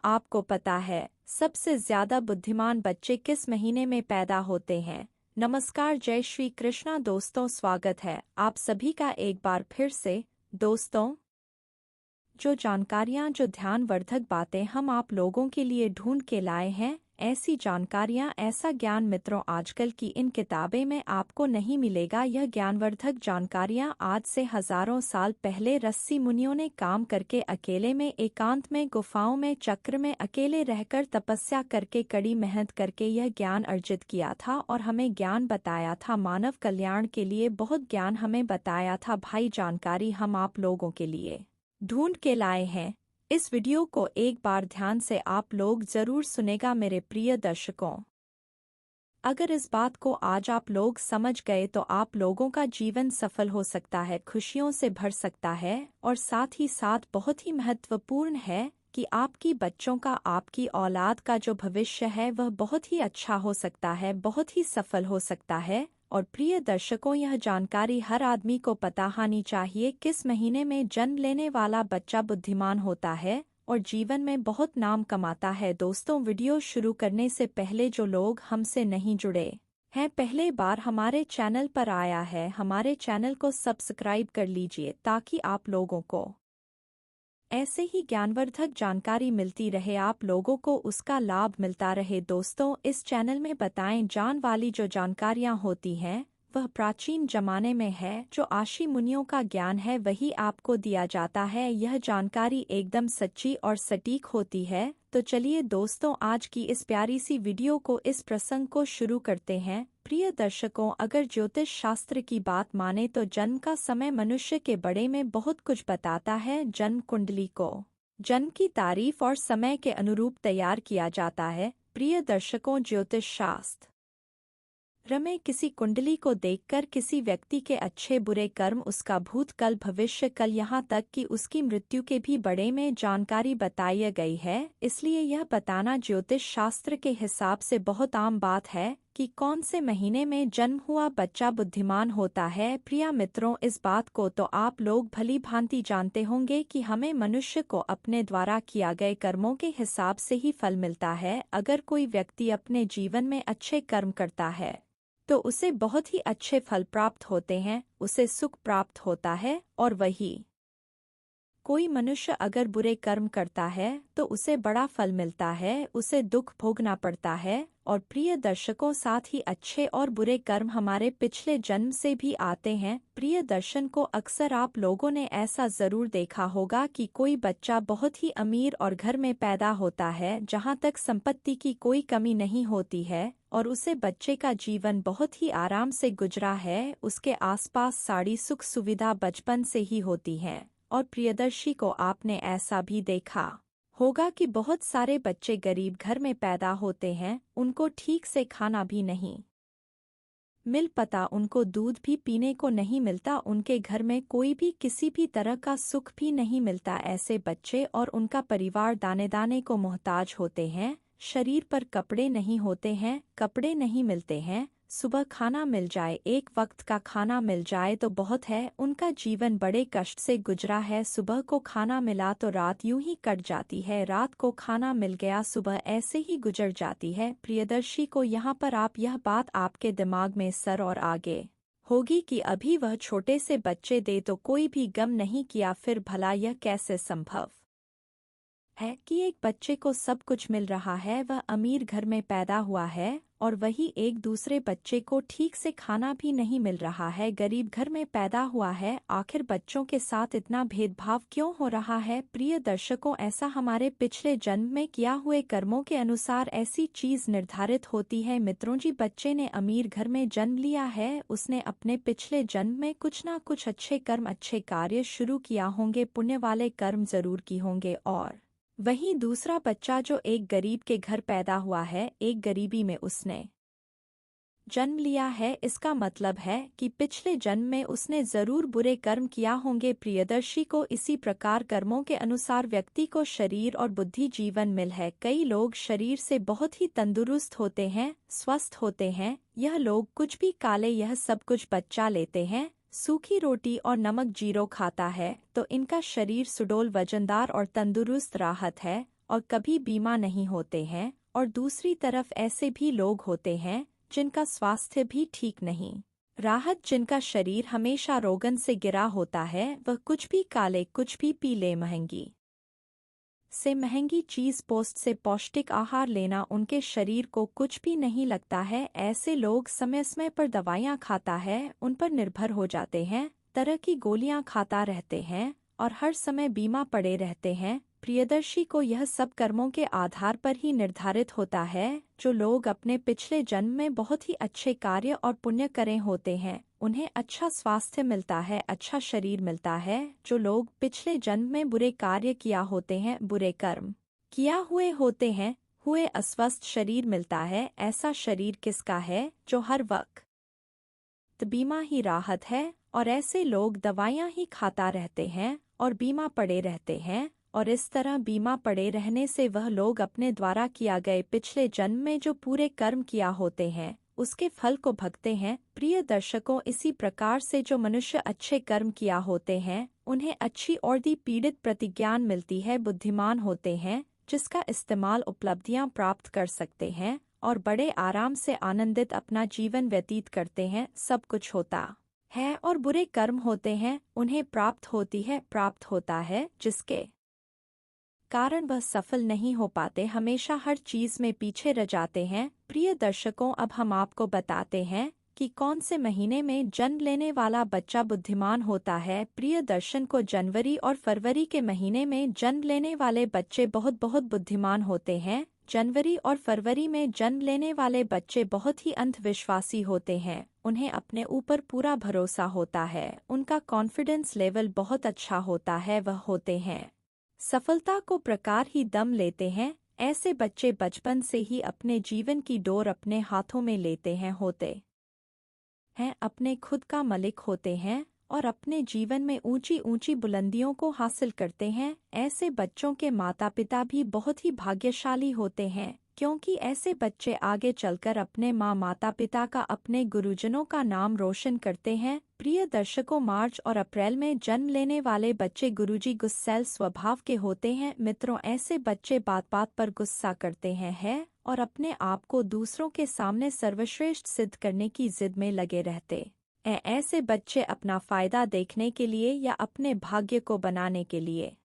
आपको पता है सबसे ज्यादा बुद्धिमान बच्चे किस महीने में पैदा होते हैं? नमस्कार, जय श्री कृष्णा दोस्तों, स्वागत है आप सभी का एक बार फिर से। दोस्तों, जो जानकारियाँ, जो ध्यानवर्धक बातें हम आप लोगों के लिए ढूंढ के लाए हैं, ऐसी जानकारियाँ, ऐसा ज्ञान मित्रों आजकल की इन किताबें में आपको नहीं मिलेगा। यह ज्ञानवर्धक जानकारियाँ आज से हजारों साल पहले ऋषि मुनियों ने काम करके अकेले में, एकांत में, गुफाओं में, चक्र में अकेले रहकर तपस्या करके, कड़ी मेहनत करके यह ज्ञान अर्जित किया था और हमें ज्ञान बताया था। मानव कल्याण के लिए बहुत ज्ञान हमें बताया था। भाई, जानकारी हम आप लोगों के लिए ढूंढ के लाए हैं। इस वीडियो को एक बार ध्यान से आप लोग जरूर सुनेगा मेरे प्रिय दर्शकों। अगर इस बात को आज आप लोग समझ गए तो आप लोगों का जीवन सफल हो सकता है, खुशियों से भर सकता है, और साथ ही साथ बहुत ही महत्वपूर्ण है कि आपकी बच्चों का, आपकी औलाद का जो भविष्य है वह बहुत ही अच्छा हो सकता है, बहुत ही सफल हो सकता है। और प्रिय दर्शकों, यह जानकारी हर आदमी को पता होनी चाहिए। किस महीने में जन्म लेने वाला बच्चा बुद्धिमान होता है और जीवन में बहुत नाम कमाता है? दोस्तों, वीडियो शुरू करने से पहले जो लोग हमसे नहीं जुड़े हैं, पहले बार हमारे चैनल पर आया है, हमारे चैनल को सब्सक्राइब कर लीजिए ताकि आप लोगों को ऐसे ही ज्ञानवर्धक जानकारी मिलती रहे, आप लोगों को उसका लाभ मिलता रहे। दोस्तों, इस चैनल में बताएं जान वाली जो जानकारियां होती हैं वह प्राचीन जमाने में है। जो आशी मुनियों का ज्ञान है वही आपको दिया जाता है। यह जानकारी एकदम सच्ची और सटीक होती है। तो चलिए दोस्तों, आज की इस प्यारी सी वीडियो को, इस प्रसंग को शुरू करते हैं। प्रिय दर्शकों, अगर ज्योतिष शास्त्र की बात माने तो जन्म का समय मनुष्य के बारे में बहुत कुछ बताता है। जन्म कुंडली को जन्म की तारीख और समय के अनुरूप तैयार किया जाता है। प्रिय दर्शकों, ज्योतिष शास्त्र में किसी कुंडली को देखकर किसी व्यक्ति के अच्छे बुरे कर्म, उसका भूतकाल, भविष्य काल, यहाँ तक कि उसकी मृत्यु के भी बारे में जानकारी बताई गई है। इसलिए यह बताना ज्योतिष शास्त्र के हिसाब से बहुत आम बात है कि कौन से महीने में जन्म हुआ बच्चा बुद्धिमान होता है। प्रिय मित्रों, इस बात को तो आप लोग भली भांति जानते होंगे कि हमें मनुष्य को अपने द्वारा किया गए कर्मों के हिसाब से ही फल मिलता है। अगर कोई व्यक्ति अपने जीवन में अच्छे कर्म करता है तो उसे बहुत ही अच्छे फल प्राप्त होते हैं, उसे सुख प्राप्त होता है। और वही कोई मनुष्य अगर बुरे कर्म करता है तो उसे बड़ा फल मिलता है, उसे दुख भोगना पड़ता है। और प्रिय दर्शकों, साथ ही अच्छे और बुरे कर्म हमारे पिछले जन्म से भी आते हैं। प्रिय दर्शन को अक्सर आप लोगों ने ऐसा जरूर देखा होगा कि कोई बच्चा बहुत ही अमीर और घर में पैदा होता है जहां तक संपत्ति की कोई कमी नहीं होती है, और उसे बच्चे का जीवन बहुत ही आराम से गुजरा है। उसके आसपास सारी सुख सुविधा बचपन से ही होती हैं। और प्रियदर्शी को आपने ऐसा भी देखा होगा कि बहुत सारे बच्चे गरीब घर में पैदा होते हैं, उनको ठीक से खाना भी नहीं मिल पाता, उनको दूध भी पीने को नहीं मिलता, उनके घर में कोई भी किसी भी तरह का सुख भी नहीं मिलता। ऐसे बच्चे और उनका परिवार दाने दाने को मोहताज होते हैं। शरीर पर कपड़े नहीं होते हैं, कपड़े नहीं मिलते हैं। सुबह खाना मिल जाए, एक वक्त का खाना मिल जाए तो बहुत है। उनका जीवन बड़े कष्ट से गुजरा है। सुबह को खाना मिला तो रात यूं ही कट जाती है, रात को खाना मिल गया, सुबह ऐसे ही गुजर जाती है। प्रियदर्शी को यहाँ पर आप यह बात आपके दिमाग में सर और आगे होगी कि अभी वह छोटे से बच्चे दे तो कोई भी गम नहीं किया, फिर भला यह कैसे संभव है कि एक बच्चे को सब कुछ मिल रहा है, वह अमीर घर में पैदा हुआ है, और वही एक दूसरे बच्चे को ठीक से खाना भी नहीं मिल रहा है, गरीब घर में पैदा हुआ है। आखिर बच्चों के साथ इतना भेदभाव क्यों हो रहा है? प्रिय दर्शकों, ऐसा हमारे पिछले जन्म में किया हुए कर्मों के अनुसार ऐसी चीज निर्धारित होती है। मित्रों जी, बच्चे ने अमीर घर में जन्म लिया है, उसने अपने पिछले जन्म में कुछ ना कुछ अच्छे कर्म, अच्छे कार्य शुरू किया होंगे, पुण्य वाले कर्म जरूर की होंगे। और वहीं दूसरा बच्चा जो एक गरीब के घर पैदा हुआ है, एक गरीबी में उसने जन्म लिया है, इसका मतलब है कि पिछले जन्म में उसने जरूर बुरे कर्म किया होंगे। प्रियदर्शी को इसी प्रकार कर्मों के अनुसार व्यक्ति को शरीर और बुद्धि जीवन मिल है। कई लोग शरीर से बहुत ही तंदुरुस्त होते हैं, स्वस्थ होते हैं। यह लोग कुछ भी काले यह सब कुछ बच्चा लेते हैं, सूखी रोटी और नमक जीरो खाता है तो इनका शरीर सुडौल, वजनदार और तंदुरुस्त राहत है। और कभी बीमा नहीं होते हैं, और दूसरी तरफ ऐसे भी लोग होते हैं जिनका स्वास्थ्य भी ठीक नहीं। राहत जिनका शरीर हमेशा रोगन से गिरा होता है, वह कुछ भी काले कुछ भी पीले महंगी से महंगी चीज पोस्ट से पौष्टिक आहार लेना उनके शरीर को कुछ भी नहीं लगता है। ऐसे लोग समय समय पर दवाइयाँ खाता है, उन पर निर्भर हो जाते हैं, तरह की गोलियां खाता रहते हैं और हर समय बीमा पड़े रहते हैं। प्रियदर्शी को यह सब कर्मों के आधार पर ही निर्धारित होता है। जो लोग अपने पिछले जन्म में बहुत ही अच्छे कार्य और पुण्य करे होते हैं, उन्हें अच्छा स्वास्थ्य मिलता है, अच्छा शरीर मिलता है। जो लोग पिछले जन्म में बुरे कार्य किया होते हैं, बुरे कर्म किया हुए होते हैं, हुए अस्वस्थ शरीर मिलता है। ऐसा शरीर किसका है जो हर वक्त बीमा ही राहत है, और ऐसे लोग दवाइयाँ ही खाता रहते हैं और बीमा पड़े रहते हैं। और इस तरह बीमा पड़े रहने से वह लोग अपने द्वारा किया गए पिछले जन्म में जो पूरे कर्म किया होते हैं, उसके फल को भोगते हैं। प्रिय दर्शकों, इसी प्रकार से जो मनुष्य अच्छे कर्म किया होते हैं, उन्हें अच्छी और दी पीड़ित प्रतिज्ञान मिलती है, बुद्धिमान होते हैं, जिसका इस्तेमाल उपलब्धियां प्राप्त कर सकते हैं और बड़े आराम से आनंदित अपना जीवन व्यतीत करते हैं। सब कुछ होता है और बुरे कर्म होते हैं, उन्हें प्राप्त होता है जिसके कारण वह सफल नहीं हो पाते, हमेशा हर चीज में पीछे रह जाते हैं। प्रिय दर्शकों, अब हम आपको बताते हैं कि कौन से महीने में जन्म लेने वाला बच्चा बुद्धिमान होता है। प्रिय दर्शन को जनवरी और फरवरी के महीने में जन्म लेने वाले बच्चे बहुत बहुत बुद्धिमान होते हैं। जनवरी और फरवरी में जन्म लेने वाले बच्चे बहुत ही अंधविश्वासी होते हैं, उन्हें अपने ऊपर पूरा भरोसा होता है, उनका कॉन्फिडेंस लेवल बहुत अच्छा होता है, वह होते हैं सफलता को प्रकार ही दम लेते हैं। ऐसे बच्चे बचपन से ही अपने जीवन की डोर अपने हाथों में लेते हैं, होते हैं अपने खुद का मालिक होते हैं और अपने जीवन में ऊंची ऊंची बुलंदियों को हासिल करते हैं। ऐसे बच्चों के माता पिता भी बहुत ही भाग्यशाली होते हैं, क्योंकि ऐसे बच्चे आगे चलकर अपने माता पिता का, अपने गुरुजनों का नाम रोशन करते हैं। प्रिय दर्शकों, मार्च और अप्रैल में जन्म लेने वाले बच्चे गुरुजी गुस्सैल स्वभाव के होते हैं। मित्रों, ऐसे बच्चे बात बात पर गुस्सा करते हैं और अपने आप को दूसरों के सामने सर्वश्रेष्ठ सिद्ध करने की जिद में लगे रहते हैं। ऐसे बच्चे अपना फायदा देखने के लिए या अपने भाग्य को बनाने के लिए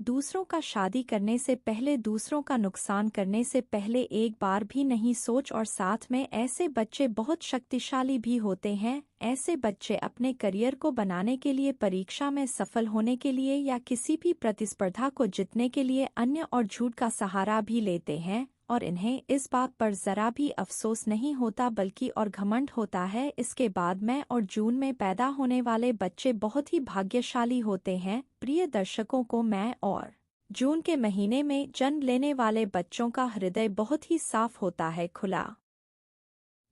दूसरों का शादी करने से पहले, दूसरों का नुकसान करने से पहले एक बार भी नहीं सोच, और साथ में ऐसे बच्चे बहुत शक्तिशाली भी होते हैं। ऐसे बच्चे अपने करियर को बनाने के लिए, परीक्षा में सफल होने के लिए या किसी भी प्रतिस्पर्धा को जीतने के लिए अन्य और झूठ का सहारा भी लेते हैं, और इन्हें इस बात पर जरा भी अफसोस नहीं होता बल्कि और घमंड होता है। इसके बाद मई और जून में पैदा होने वाले बच्चे बहुत ही भाग्यशाली होते हैं। प्रिय दर्शकों को, मई और जून के महीने में जन्म लेने वाले बच्चों का हृदय बहुत ही साफ होता है, खुला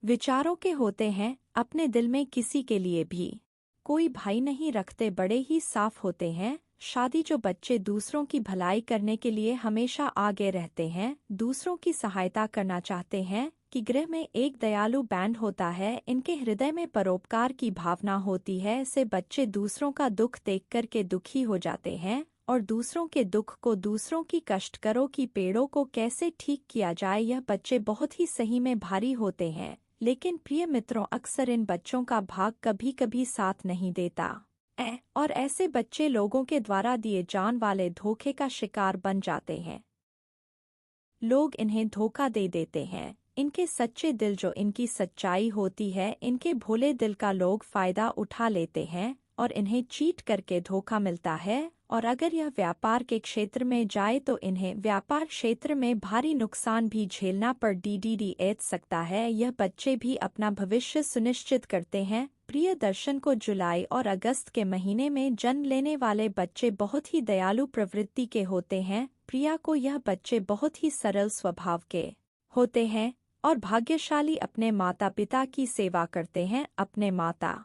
विचारों के होते हैं, अपने दिल में किसी के लिए भी कोई भय नहीं रखते, बड़े ही साफ होते हैं। शादी जो बच्चे दूसरों की भलाई करने के लिए हमेशा आगे रहते हैं, दूसरों की सहायता करना चाहते हैं, कि गृह में एक दयालु बैंड होता है, इनके हृदय में परोपकार की भावना होती है। ऐसे बच्चे दूसरों का दुख देख कर के दुखी हो जाते हैं और दूसरों के दुख को, दूसरों की कष्टकरों की पीड़ों को कैसे ठीक किया जाए, यह बच्चे बहुत ही सही में भारी होते हैं। लेकिन प्रिय मित्रों, अक्सर इन बच्चों का भाग कभी कभी साथ नहीं देता और ऐसे बच्चे लोगों के द्वारा दिए जान वाले धोखे का शिकार बन जाते हैं। लोग इन्हें धोखा दे देते हैं, इनके सच्चे दिल, जो इनकी सच्चाई होती है, इनके भोले दिल का लोग फायदा उठा लेते हैं और इन्हें चीट करके धोखा मिलता है। और अगर यह व्यापार के क्षेत्र में जाए तो इन्हें व्यापार क्षेत्र में भारी नुकसान भी झेलना पड़ सकता है। यह बच्चे भी अपना भविष्य सुनिश्चित करते हैं। प्रिय दर्शन को, जुलाई और अगस्त के महीने में जन्म लेने वाले बच्चे बहुत ही दयालु प्रवृत्ति के होते हैं। प्रिया को, यह बच्चे बहुत ही सरल स्वभाव के होते हैं और भाग्यशाली अपने माता पिता की सेवा करते हैं, अपने माता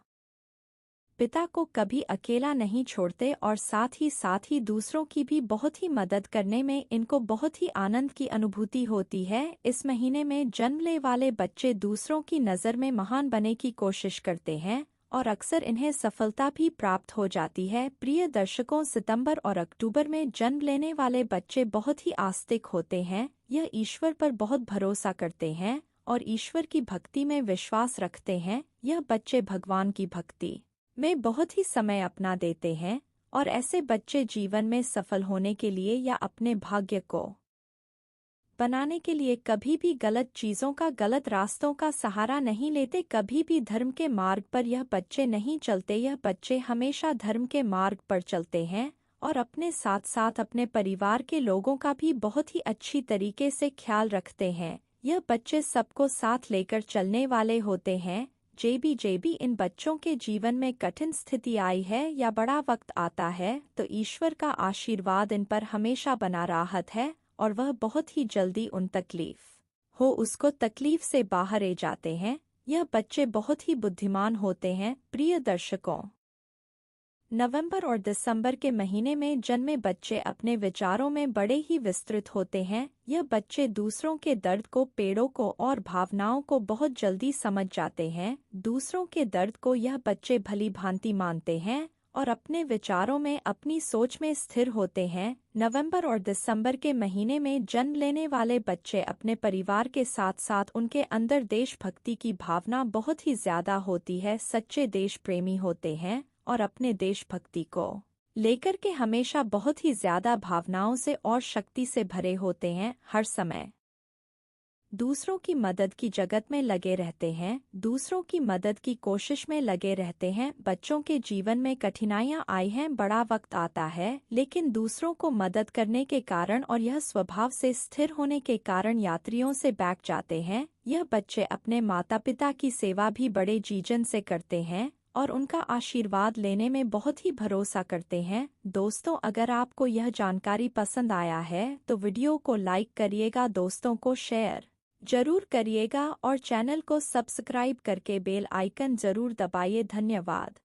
पिता को कभी अकेला नहीं छोड़ते और साथ ही दूसरों की भी बहुत ही मदद करने में इनको बहुत ही आनंद की अनुभूति होती है। इस महीने में जन्म लेने वाले बच्चे दूसरों की नज़र में महान बनने की कोशिश करते हैं और अक्सर इन्हें सफलता भी प्राप्त हो जाती है। प्रिय दर्शकों, सितंबर और अक्टूबर में जन्म लेने वाले बच्चे बहुत ही आस्तिक होते हैं। यह ईश्वर पर बहुत भरोसा करते हैं और ईश्वर की भक्ति में विश्वास रखते हैं। यह बच्चे भगवान की भक्ति में बहुत ही समय अपना देते हैं और ऐसे बच्चे जीवन में सफल होने के लिए या अपने भाग्य को बनाने के लिए कभी भी गलत चीजों का, गलत रास्तों का सहारा नहीं लेते। कभी भी धर्म के मार्ग पर यह बच्चे नहीं चलते। यह बच्चे हमेशा धर्म के मार्ग पर चलते हैं और अपने साथ साथ अपने परिवार के लोगों का भी बहुत ही अच्छी तरीके से ख्याल रखते हैं। यह बच्चे सबको साथ लेकर चलने वाले होते हैं। जेबी इन बच्चों के जीवन में कठिन स्थिति आई है या बड़ा वक्त आता है तो ईश्वर का आशीर्वाद इन पर हमेशा बना रहता है और वह बहुत ही जल्दी उन तकलीफ हो उसको तकलीफ से बाहर आ जाते हैं। यह बच्चे बहुत ही बुद्धिमान होते हैं। प्रिय दर्शकों, नवंबर और दिसंबर के महीने में जन्मे बच्चे अपने विचारों में बड़े ही विस्तृत होते हैं। यह बच्चे दूसरों के दर्द को, पेड़ों को और भावनाओं को बहुत जल्दी समझ जाते हैं। दूसरों के दर्द को यह बच्चे भली भांति मानते हैं और अपने विचारों में, अपनी सोच में स्थिर होते हैं। नवंबर और दिसंबर के महीने में जन्म लेने वाले बच्चे अपने परिवार के साथ साथ उनके अंदर देशभक्ति की भावना बहुत ही ज्यादा होती है। सच्चे देश प्रेमी होते हैं और अपने देशभक्ति को लेकर के हमेशा बहुत ही ज्यादा भावनाओं से और शक्ति से भरे होते हैं। हर समय दूसरों की मदद की जगत में लगे रहते हैं, दूसरों की मदद की कोशिश में लगे रहते हैं। बच्चों के जीवन में कठिनाइयां आई हैं, बड़ा वक्त आता है, लेकिन दूसरों को मदद करने के कारण और यह स्वभाव से स्थिर होने के कारण यात्रियों से बैठ जाते हैं। यह बच्चे अपने माता पिता की सेवा भी बड़े जीजन से करते हैं और उनका आशीर्वाद लेने में बहुत ही भरोसा करते हैं। दोस्तों, अगर आपको यह जानकारी पसंद आया है तो वीडियो को लाइक करिएगा, दोस्तों को शेयर जरूर करिएगा और चैनल को सब्सक्राइब करके बेल आइकन जरूर दबाइए। धन्यवाद।